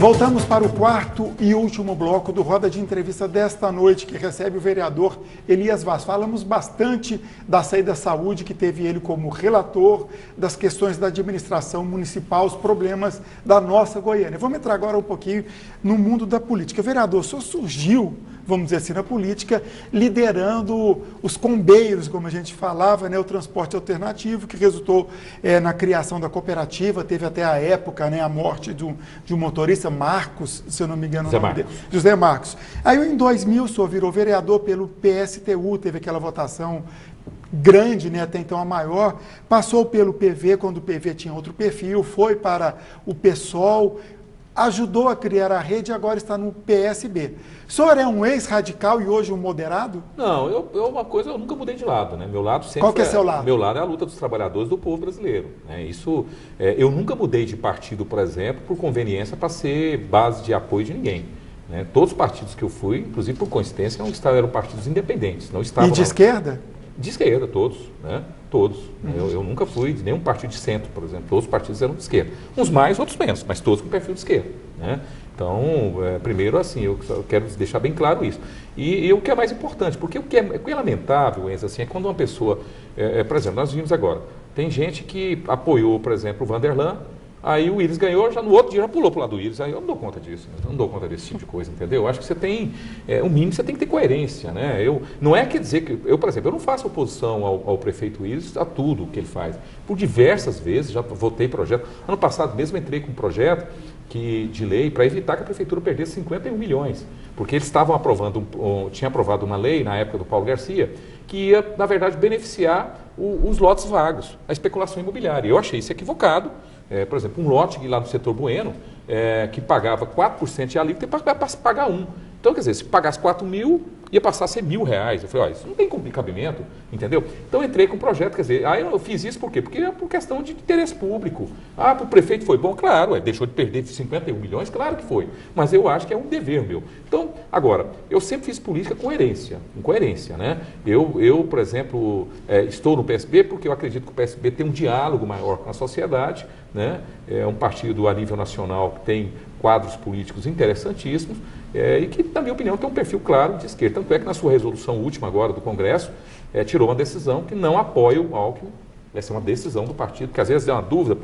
Voltamos para o quarto e último bloco do Roda de Entrevista desta noite, que recebe o vereador Elias Vaz. Falamos bastante da saída da saúde, que teve ele como relator, das questões da administração municipal, os problemas da nossa Goiânia. Vamos entrar agora um pouquinho no mundo da política. Vereador, o senhor surgiu, vamos dizer assim, na política, liderando os combeiros, como a gente falava, né, o transporte alternativo, que resultou na criação da cooperativa, teve até a época, né, a morte de um motorista, Marcos, se eu não me engano, José o nome Marcos. dele, José Marcos. Aí em 2000 o senhor virou vereador pelo PSTU, teve aquela votação grande, né, até então a maior, passou pelo PV, quando o PV tinha outro perfil, foi para o PSOL, ajudou a criar a rede e agora está no PSB. O senhor é um ex-radical e hoje um moderado? Não, eu nunca mudei de lado, né? Meu lado sempre Qual que é seu lado? Meu lado é a luta dos trabalhadores do povo brasileiro, né? Eu nunca mudei de partido, por exemplo, por conveniência para ser base de apoio de ninguém, né? Todos os partidos que eu fui, inclusive por coincidência, eram partidos independentes, não estavam... E de esquerda? De esquerda, todos, né? Todos. Eu nunca fui de nenhum partido de centro, por exemplo. Todos os partidos eram de esquerda. Uns mais, outros menos, mas todos com perfil de esquerda, né? Então, primeiro, assim, eu quero deixar bem claro isso. E o que é mais importante, porque o que é lamentável, Enzo, assim, é quando uma pessoa... por exemplo, nós vimos agora, tem gente que apoiou, por exemplo, o Vanderlan, aí o Íris ganhou, já no outro dia já pulou para o lado do Íris. Aí eu não dou conta disso, eu não dou conta desse tipo de coisa, entendeu? Eu acho que você tem, o mínimo você tem que ter coerência, né? Não é quer dizer que, por exemplo, eu não faço oposição ao prefeito Íris a tudo que ele faz. Por diversas vezes, já votei projeto. Ano passado mesmo entrei com um projeto de lei para evitar que a prefeitura perdesse 51 milhões. Porque eles estavam tinha aprovado uma lei na época do Paulo Garcia, que ia, na verdade, beneficiar os lotes vagos, a especulação imobiliária. Eu achei isso equivocado. Por exemplo, um lote lá no setor Bueno, que pagava 4% de alíquota, ia pagar 1%. Então, quer dizer, se pagasse 4 mil, ia passar a ser R$1.000. Eu falei, olha, isso não tem cabimento, entendeu? Então, entrei com um projeto, quer dizer, aí eu fiz isso por quê? Porque é por questão de interesse público. Ah, para o prefeito foi bom? Claro, deixou de perder 51 milhões? Claro que foi. Mas eu acho que é um dever meu. Então, agora, eu sempre fiz política com coerência, né? Eu, por exemplo, estou no PSB porque eu acredito que o PSB tem um diálogo maior com a sociedade, né? É um partido a nível nacional que tem quadros políticos interessantíssimos e que, na minha opinião, tem um perfil claro de esquerda. Tanto é que na sua resolução última agora do Congresso, tirou uma decisão que não apoia o Alckmin. Essa é uma decisão do partido, que às vezes é uma dúvida,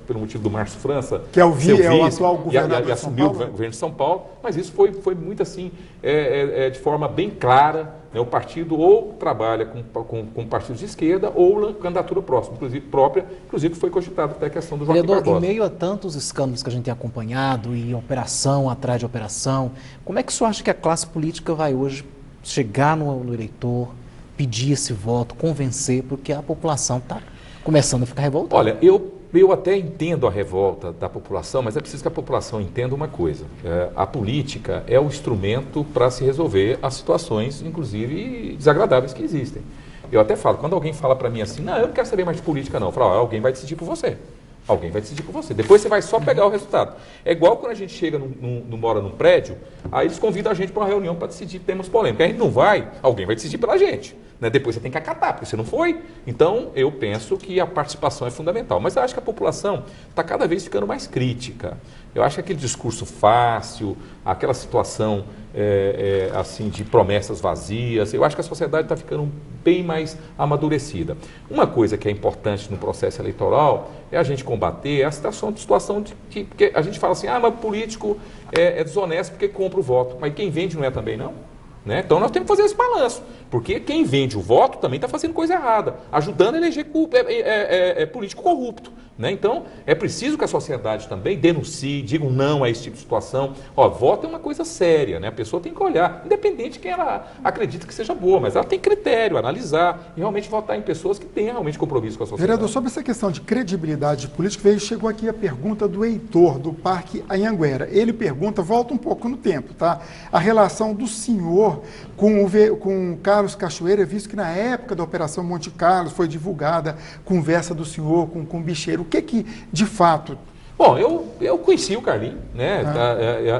pelo motivo do Márcio França, que é o vice, atual governador e assumiu o governo de São Paulo, mas isso foi muito assim, de forma bem clara, né? O partido ou trabalha com partidos de esquerda ou candidatura própria, inclusive foi cogitado até a questão do Joaquim Barbosa. Em meio a tantos escândalos que a gente tem acompanhado e operação atrás de operação, como é que o senhor acha que a classe política vai hoje chegar no eleitor, pedir esse voto, convencer, porque a população está começando a ficar revoltada? Olha, eu até entendo a revolta da população, mas é preciso que a população entenda uma coisa. A política é o instrumento para se resolver as situações, inclusive desagradáveis que existem. Eu até falo, quando alguém fala para mim assim, não, eu não quero saber mais de política não, eu falo, alguém vai decidir por você. Alguém vai decidir por você. Depois você vai só pegar o resultado. É igual quando a gente chega, mora num prédio, aí eles convidam a gente para uma reunião para decidir temas polêmicos. A gente não vai, alguém vai decidir pela gente. Né? Depois você tem que acatar, porque você não foi. Então, eu penso que a participação é fundamental. Mas eu acho que a população está cada vez ficando mais crítica. Eu acho que aquele discurso fácil, aquela situação assim de promessas vazias, eu acho que a sociedade está ficando bem mais amadurecida. Uma coisa que é importante no processo eleitoral é a gente combater a situação de que porque a gente fala assim, mas o político é desonesto porque compra o voto. Mas quem vende não é também, não? Né? Então nós temos que fazer esse balanço, porque quem vende o voto também está fazendo coisa errada, ajudando a eleger político corrupto. Né? Então é preciso que a sociedade também denuncie, diga um não a esse tipo de situação. Voto é uma coisa séria, né? A pessoa tem que olhar, independente de quem ela acredita que seja boa, mas ela tem critério, analisar e realmente votar em pessoas que tenham realmente compromisso com a sociedade. Vereador, sobre essa questão de credibilidade política, chegou aqui a pergunta do Heitor, do Parque Anhanguera. Ele pergunta, volta um pouco no tempo, tá? A relação do senhor com o Carlos Cachoeira, visto que na época da Operação Monte Carlos foi divulgada conversa do senhor com o Bicheiro. O que de fato Bom, eu conheci o Carlinho, né?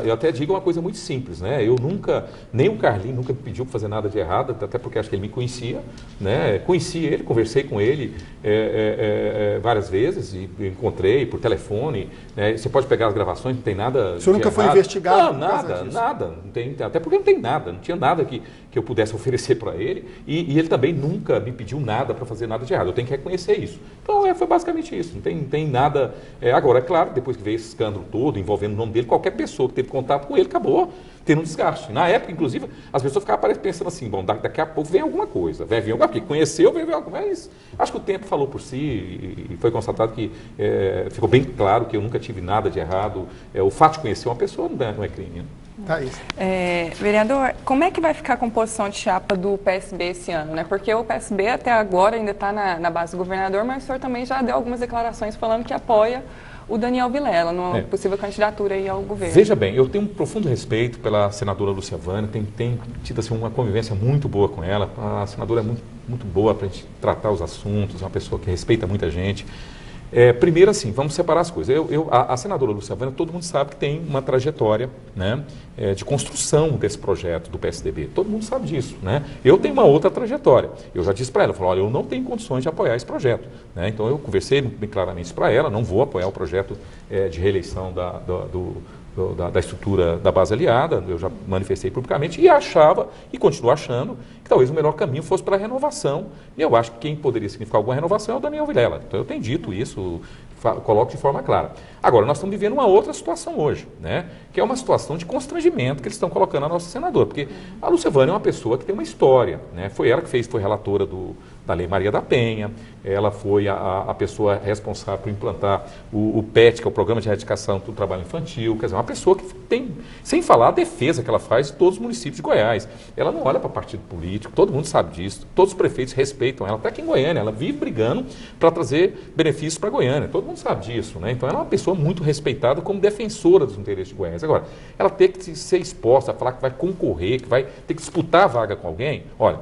Eu até digo uma coisa muito simples, né? Eu nunca, nem o Carlinho nunca me pediu para fazer nada de errado, até porque acho que ele me conhecia, né? Conheci ele, conversei com ele várias vezes e encontrei por telefone, né? Você pode pegar as gravações, não tem nada. O senhor nunca foi investigado? Não, nada, não tem, até porque não tem nada, não tinha nada que eu pudesse oferecer para ele e ele também nunca me pediu nada para fazer nada de errado. Eu tenho que reconhecer isso. Então foi basicamente isso. Não tem nada. Agora, é claro, depois que veio esse escândalo todo envolvendo o nome dele, qualquer pessoa que teve contato com ele acabou tendo um desgaste. Na época, inclusive, as pessoas ficavam pensando assim, bom, daqui a pouco vem alguma coisa, vai vir alguma coisa, porque conheceu, vai vir alguma coisa. Mas acho que o tempo falou por si e foi constatado que ficou bem claro que eu nunca tive nada de errado. O fato de conhecer uma pessoa não é crime. Tá isso. Vereador, como é que vai ficar a composição de chapa do PSB esse ano, né? Porque o PSB até agora ainda está na base do governador, mas o senhor também já deu algumas declarações falando que apoia o Daniel Vilela numa possível candidatura aí ao governo. Veja bem, eu tenho um profundo respeito pela senadora Lúcia Vânia, tenho tido assim, uma convivência muito boa com ela. A senadora é muito boa para a gente tratar os assuntos, é uma pessoa que respeita muita gente. Primeiro, assim, vamos separar as coisas. A senadora Lúcia Vânia, todo mundo sabe que tem uma trajetória, né, de construção desse projeto do PSDB. Todo mundo sabe disso, né? Eu tenho uma outra trajetória. Eu já disse para ela, olha, eu não tenho condições de apoiar esse projeto, né? Então eu conversei bem claramente para ela, não vou apoiar o projeto de reeleição da estrutura da base aliada, eu já manifestei publicamente e achava, e continuo achando, que talvez o melhor caminho fosse para a renovação. E eu acho que quem poderia significar alguma renovação é o Daniel Vilela. Então eu tenho dito isso, coloco de forma clara. Agora, nós estamos vivendo uma outra situação hoje, né? Que é uma situação de constrangimento que eles estão colocando a nossa senadora, porque a Lúcia Vânia é uma pessoa que tem uma história, né? Foi ela que foi relatora da Lei Maria da Penha, ela foi a pessoa responsável por implantar o PET, que é o Programa de Erradicação do Trabalho Infantil, quer dizer, uma pessoa que tem, sem falar a defesa que ela faz de todos os municípios de Goiás. Ela não olha para partido político, todo mundo sabe disso, todos os prefeitos respeitam ela, até aqui em Goiânia, ela vive brigando para trazer benefícios para Goiânia, todo mundo sabe disso, né? Então ela é uma pessoa muito respeitada como defensora dos interesses de Goiás. Agora, ela tem que ser exposta a falar que vai concorrer, que vai ter que disputar a vaga com alguém, olha,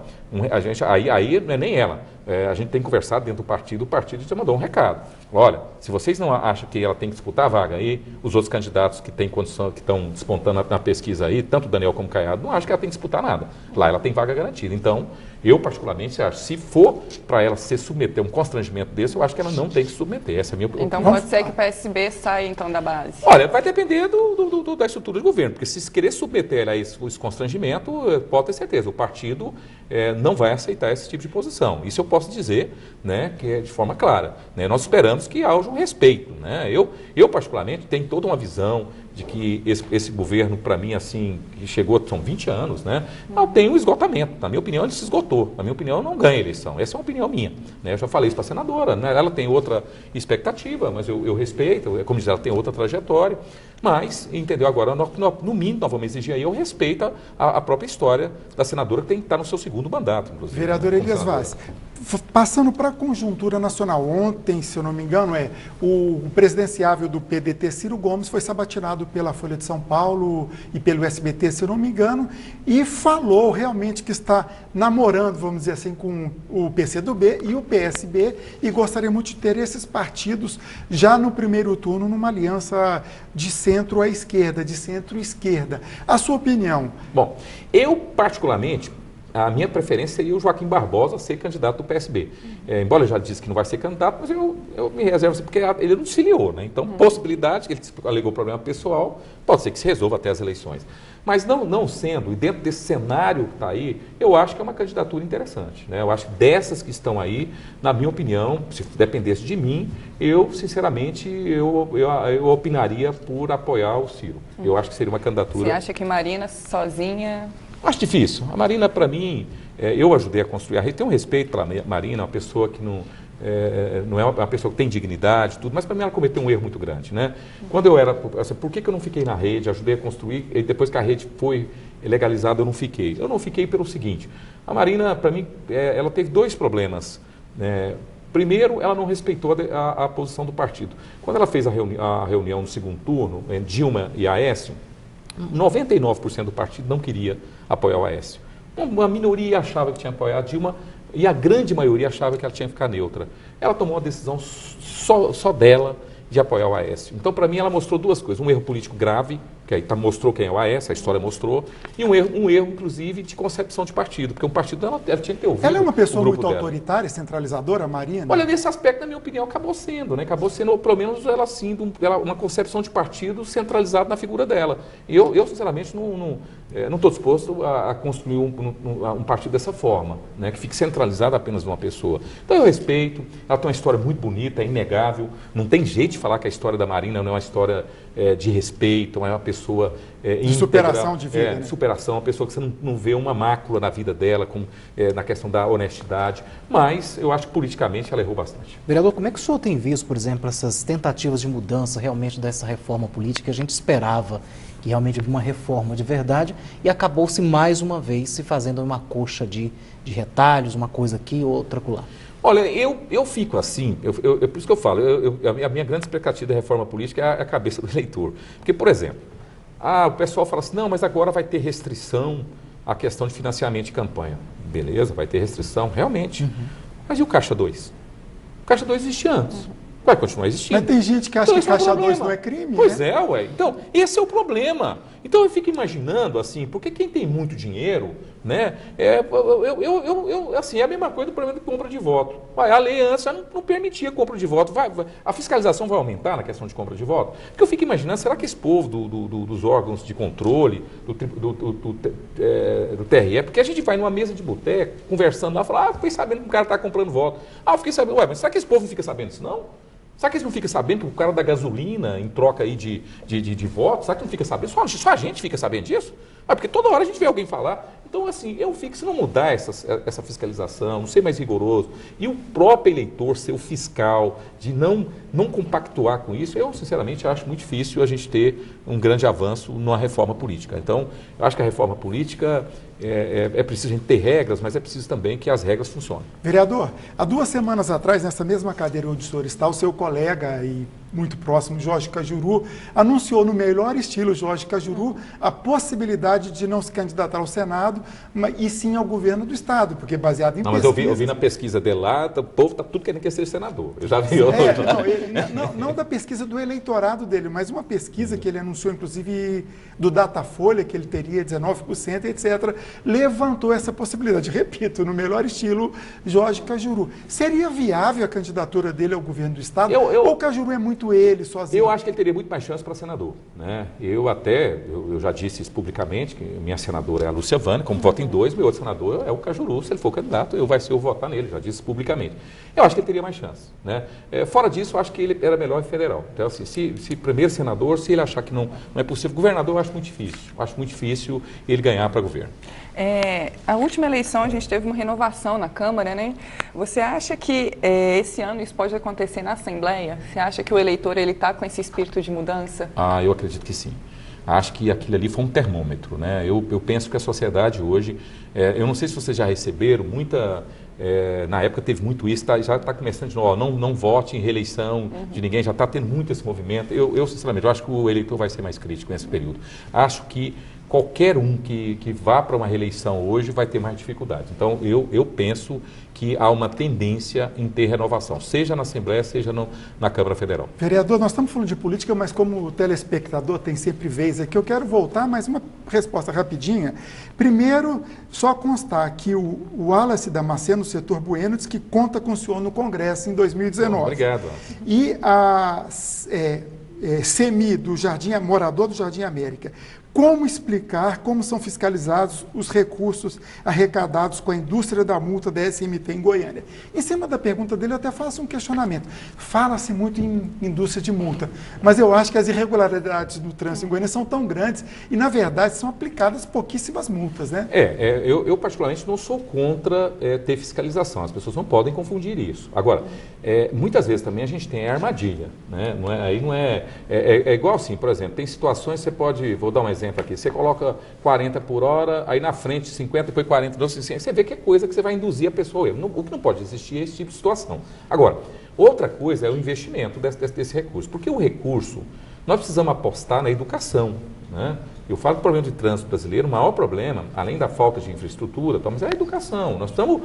a gente, aí não é nem ela. A gente tem conversado dentro do partido, o partido já mandou um recado. Olha, se vocês não acham que ela tem que disputar a vaga aí, os outros candidatos que têm condição, que estão despontando na pesquisa aí, tanto o Daniel como o Caiado, não acham que ela tem que disputar nada. Lá ela tem vaga garantida. Então, eu particularmente acho, se for para ela se submeter a um constrangimento desse, eu acho que ela não tem que se submeter. Essa é a minha opinião. Então pode ser que o PSB saia então da base? Olha, vai depender da estrutura de governo, porque se querer submeter ela a esse constrangimento, pode ter certeza, o partido não vai aceitar esse tipo de posição. Isso eu posso dizer, né, que é de forma clara, né? Nós esperamos que haja um respeito, né? Eu particularmente tenho toda uma visão de que esse governo, para mim, assim, que chegou, são 20 anos, né? Não tem um esgotamento. Na minha opinião, ele se esgotou. Na minha opinião, não ganha eleição. Essa é uma opinião minha, né? Eu já falei isso para a senadora, né? Ela tem outra expectativa, mas eu respeito, como diz, ela tem outra trajetória. Mas, entendeu? Agora, no mínimo, nós vamos exigir aí o respeito à própria história da senadora, que tem que estar no seu segundo mandato, inclusive. Vereador Elias Vaz, passando para a conjuntura nacional, ontem, se eu não me engano, o presidenciável do PDT, Ciro Gomes, foi sabatinado pela Folha de São Paulo e pelo SBT, se eu não me engano, e falou realmente que está namorando, vamos dizer assim, com o PCdoB e o PSB, e gostaria muito de ter esses partidos já no primeiro turno, numa aliança de centro à esquerda, de centro-esquerda. A sua opinião? Bom, eu particularmente, a minha preferência seria o Joaquim Barbosa ser candidato do PSB. Embora ele já disse que não vai ser candidato, mas eu me reservo, porque ele não se liou, né? Então, possibilidade, ele alegou problema pessoal, pode ser que se resolva até as eleições. Mas não sendo, e dentro desse cenário que está aí, eu acho que é uma candidatura interessante, né? Eu acho que dessas que estão aí, na minha opinião, se dependesse de mim, eu, sinceramente, eu opinaria por apoiar o Ciro. Eu acho que seria uma candidatura... Você acha que Marina sozinha... Acho difícil. A Marina, para mim, eu ajudei a construir a rede. Tenho um respeito pela Marina, uma pessoa que não é uma pessoa que tem dignidade, tudo, mas para mim ela cometeu um erro muito grande, né? Quando eu era, assim, por que eu não fiquei na rede, ajudei a construir, e depois que a rede foi legalizada eu não fiquei? Eu não fiquei pelo seguinte, a Marina, para mim, ela teve dois problemas, né? Primeiro, ela não respeitou a posição do partido. Quando ela fez a reunião no segundo turno, Dilma e Aécio, 99% do partido não queria apoiar o Aécio. Uma minoria achava que tinha que apoiar a Dilma e a grande maioria achava que ela tinha que ficar neutra. Ela tomou uma decisão só dela de apoiar o Aécio. Então, para mim, ela mostrou duas coisas. Um erro político grave, que aí mostrou quem é o Aécio, a história mostrou, e um erro, inclusive, de concepção de partido, porque um partido ela tinha que ter ouvido. Ela é uma pessoa muito dela. autoritária, centralizadora, a Marina? Olha, nesse aspecto, na minha opinião, acabou sendo, né? Acabou sendo, pelo menos, ela sim, uma concepção de partido centralizada na figura dela. E eu sinceramente, não estou disposto a construir um partido dessa forma, né? Que fique centralizado apenas numa pessoa. Então, eu respeito, ela tem uma história muito bonita, é inegável, não tem jeito de falar que a história da Marina não é uma história de respeito, é uma pessoa de superação de vida, né? Superação, uma pessoa que você não vê uma mácula na vida dela, na questão da honestidade, mas eu acho que politicamente ela errou bastante. Vereador, como é que o senhor tem visto, por exemplo, essas tentativas de mudança realmente dessa reforma política que a gente esperava que realmente uma reforma de verdade e acabou-se mais uma vez se fazendo uma coxa de retalhos, uma coisa aqui, outra acolá? Olha, eu fico assim, por isso que eu falo, a minha grande expectativa da reforma política é a cabeça do eleitor. Porque, por exemplo, o pessoal fala assim, não, mas agora vai ter restrição à questão de financiamento de campanha. Beleza, vai ter restrição, realmente. Uhum. Mas e o Caixa 2? O Caixa 2 existe antes. Vai continuar existindo. Mas tem gente que acha que Caixa 2 não é crime, Pois né? Ué. Então, esse é o problema. Então, eu fico imaginando, assim, porque quem tem muito dinheiro, né, assim, é a mesma coisa do problema de compra de voto. A lei antes já não permitia compra de voto. A fiscalização vai aumentar na questão de compra de voto? Porque eu fico imaginando, será que esse povo dos órgãos de controle, do TRE, porque a gente vai numa mesa de boteco, conversando lá, fala, fiquei sabendo que o cara está comprando voto. Eu fiquei sabendo, mas será que esse povo não fica sabendo disso, não? Será que eles não ficam sabendo que o cara da gasolina em troca aí de votos, será que não fica sabendo? Só a gente fica sabendo disso? Porque toda hora a gente vê alguém falar. Então, assim, eu fico, se não mudar essa fiscalização, não ser mais rigoroso, e o próprio eleitor ser o fiscal, de não compactuar com isso, eu, sinceramente, acho muito difícil a gente ter um grande avanço numa reforma política. Então, eu acho que a reforma política é preciso a gente ter regras, mas é preciso também que as regras funcionem. Vereador, há 2 semanas atrás, nessa mesma cadeira onde o senhor está, o seu colega e muito próximo, Jorge Cajuru, anunciou no melhor estilo Jorge Cajuru a possibilidade de não se candidatar ao Senado, e sim ao governo do Estado, porque baseado em pesquisa. Mas eu vi na pesquisa dele lá, o povo está tudo querendo ser senador. Eu já vi hoje. Não da pesquisa do eleitorado dele, mas uma pesquisa que ele anunciou, inclusive, do Datafolha, que ele teria 19%, etc., levantou essa possibilidade. Repito, no melhor estilo Jorge Cajuru. Seria viável a candidatura dele ao governo do Estado? Ou o Cajuru é muito ele, sozinho? Eu acho que ele teria muito mais chance para senador, né? Eu já disse isso publicamente, que minha senadora é a Lúcia Vane, como voto em 2, meu outro senador é o Cajuru. Se ele for candidato, eu votar nele, já disse publicamente. Eu acho que ele teria mais chance, né? Fora disso, eu acho que ele era melhor em federal. Então, assim, se primeiro senador, se ele achar que não é possível, governador eu acho muito difícil. Eu acho muito difícil ele ganhar para governo. A última eleição a gente teve uma renovação na Câmara, né? Você acha que esse ano isso pode acontecer na Assembleia? Você acha que o eleitor está com esse espírito de mudança? Eu acredito que sim. Acho que aquilo ali foi um termômetro, né? Eu penso que a sociedade hoje, eu não sei se vocês já receberam muita... na época teve muito isso, já está começando de novo, não vote em reeleição de ninguém, já está tendo muito esse movimento. Eu sinceramente, eu acho que o eleitor vai ser mais crítico nesse período. Acho que qualquer um que vá para uma reeleição hoje vai ter mais dificuldade. Então, eu penso que há uma tendência em ter renovação, seja na Assembleia, seja na Câmara Federal. Vereador, nós estamos falando de política, mas como o telespectador tem sempre vez aqui, eu quero voltar, mas uma resposta rapidinha. Primeiro, só constar que o Wallace Damasceno, no setor Bueno, diz que conta com o senhor no Congresso em 2019. Obrigado. E a Semi, morador do Jardim América, como explicar como são fiscalizados os recursos arrecadados com a indústria da multa da SMT em Goiânia? Em cima da pergunta dele, eu até faço um questionamento. Fala-se muito em indústria de multa, mas eu acho que as irregularidades no trânsito em Goiânia são tão grandes e, na verdade, são aplicadas pouquíssimas multas, né? Eu particularmente não sou contra ter fiscalização. As pessoas não podem confundir isso. Agora, muitas vezes também a gente tem a armadilha, né? É igual assim, por exemplo, tem situações que você pode, vou dar um exemplo aqui, você coloca 40 por hora, aí na frente 50, depois 40, então, você vê que é coisa que você vai induzir a pessoa. O que não pode existir é esse tipo de situação. Agora, outra coisa é o investimento desse recurso, porque o recurso, nós precisamos apostar na educação, né? Eu falo do problema de trânsito brasileiro, o maior problema, além da falta de infraestrutura, mas é a educação. Nós precisamos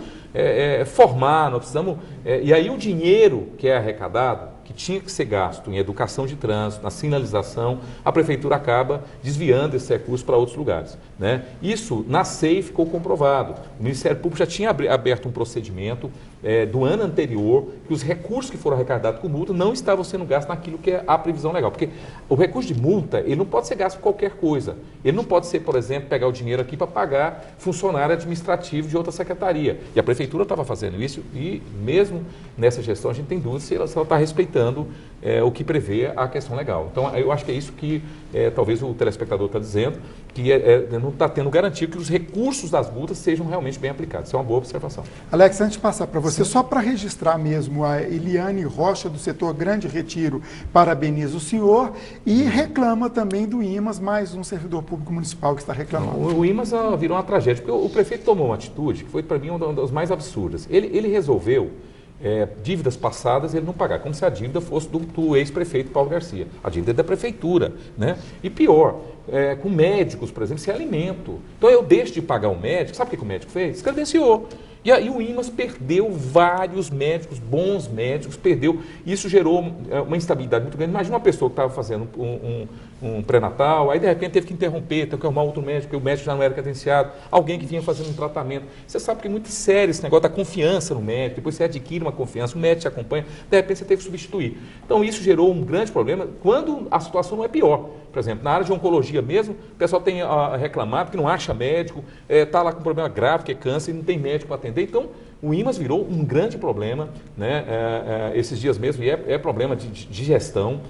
formar, nós precisamos... e aí o dinheiro que é arrecadado, que tinha que ser gasto em educação de trânsito, na sinalização, a prefeitura acaba desviando esse recurso para outros lugares, né? Isso na SEI ficou comprovado. O Ministério Público já tinha aberto um procedimento do ano anterior, que os recursos que foram arrecadados com multa não estavam sendo gastos naquilo que é a previsão legal. Porque o recurso de multa, ele não pode ser gasto com qualquer coisa. Ele não pode ser, por exemplo, pegar o dinheiro aqui para pagar funcionário administrativo de outra secretaria. E a prefeitura estava fazendo isso e mesmo nessa gestão a gente tem dúvida se ela está respeitando o que prevê a questão legal. Então, eu acho que é isso que talvez o telespectador está dizendo, que não está tendo garantia que os recursos das multas sejam realmente bem aplicados. Isso é uma boa observação. Alex, antes de passar para você, só para registrar mesmo, a Eliane Rocha, do setor Grande Retiro, parabeniza o senhor e reclama também do IMAS, mais um servidor público municipal que está reclamando. O IMAS virou uma tragédia, porque o prefeito tomou uma atitude que foi, para mim, uma das mais absurdas. Ele resolveu dívidas passadas ele não pagar, como se a dívida fosse do ex-prefeito Paulo Garcia. A dívida é da prefeitura, né? E pior, com médicos, por exemplo, se é alimento. Então eu deixo de pagar um médico, sabe o que o médico fez? Descredenciou. E aí o IMAS perdeu vários médicos, bons médicos, perdeu. Isso gerou uma instabilidade muito grande. Imagina uma pessoa que estava fazendo um pré-natal, aí de repente teve que interromper, teve que arrumar outro médico, porque o médico já não era credenciado, alguém que vinha fazendo um tratamento. Você sabe que é muito sério esse negócio da confiança no médico, depois você adquire uma confiança, o médico te acompanha, de repente você teve que substituir. Então isso gerou um grande problema quando a situação não é pior. Por exemplo, na área de oncologia mesmo, o pessoal tem reclamado que não acha médico, está lá com um problema grave, que é câncer, e não tem médico para atender. Então, o IMAS virou um grande problema, né, esses dias mesmo, e é problema de gestão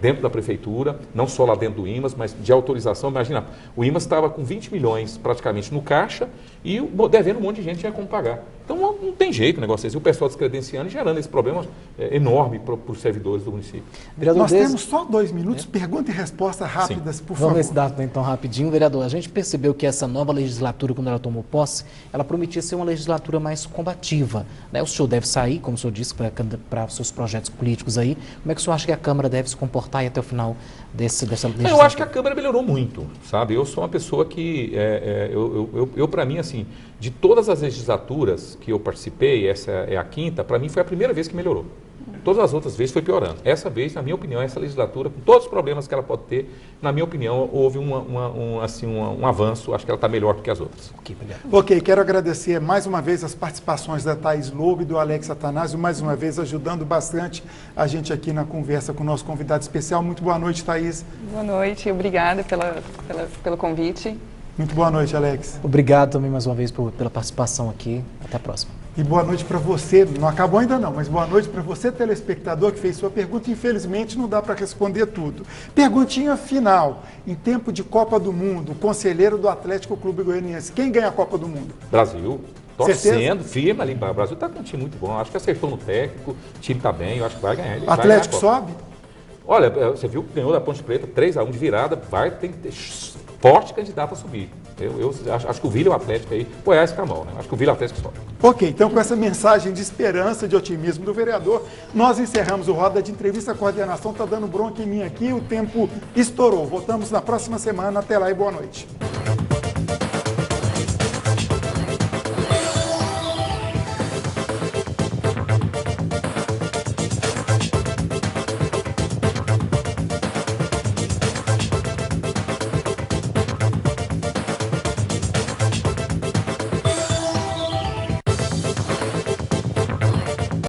dentro da prefeitura, não só lá dentro do IMAS, mas de autorização. Imagina, o IMAS estava com 20 milhões praticamente no caixa e devendo um monte de gente tinha como pagar. Então não tem jeito o negócio desse. O pessoal descredenciando e gerando esse problema enorme para os servidores do município. Vereador, nós temos só 2 minutos, pergunta e resposta rápidas, sim, por favor. Vamos ver se dá então rapidinho. Vereador, a gente percebeu que essa nova legislatura, quando ela tomou posse, ela prometia ser uma legislatura mais combativa, né? O senhor deve sair, como o senhor disse, para os seus projetos políticos aí. Como é que o senhor acha que a Câmara deve se comportar até o final dessa legislatura? Eu acho que a Câmara melhorou muito, sabe? Eu sou uma pessoa que, para mim, assim, de todas as legislaturas que eu participei, essa é a quinta, para mim foi a primeira vez que melhorou. Todas as outras vezes foi piorando. Essa vez, na minha opinião, essa legislatura, com todos os problemas que ela pode ter, na minha opinião, houve um avanço. Acho que ela está melhor do que as outras. Ok, quero agradecer mais uma vez as participações da Thaís Lobo e do Alex Atanásio, mais uma vez ajudando bastante a gente aqui na conversa com o nosso convidado especial. Muito boa noite, Thaís. Boa noite, obrigada pelo convite. Muito boa noite, Alex. Obrigado também mais uma vez pela participação aqui. Até a próxima. E boa noite para você, não acabou ainda não, mas boa noite para você, telespectador, que fez sua pergunta. Infelizmente não dá para responder tudo. Perguntinha final, em tempo de Copa do Mundo, conselheiro do Atlético Clube Goianiense, quem ganha a Copa do Mundo? Brasil. Torcendo, firme ali. O Brasil está com um time muito bom, acho que acertou no técnico, o time está bem, eu acho que vai ganhar. Atlético sobe? Olha, você viu que ganhou da Ponte Preta, 3-1 de virada, tem que ter forte candidato a subir. Eu acho que o Vila e o Atlético aí, Goiás fica mal, né? Acho que o Vila e o Atlético sobe. Ok, então com essa mensagem de esperança, de otimismo do vereador, nós encerramos o Roda de Entrevista. A coordenação está dando bronca em mim aqui, o tempo estourou. Voltamos na próxima semana, até lá e boa noite.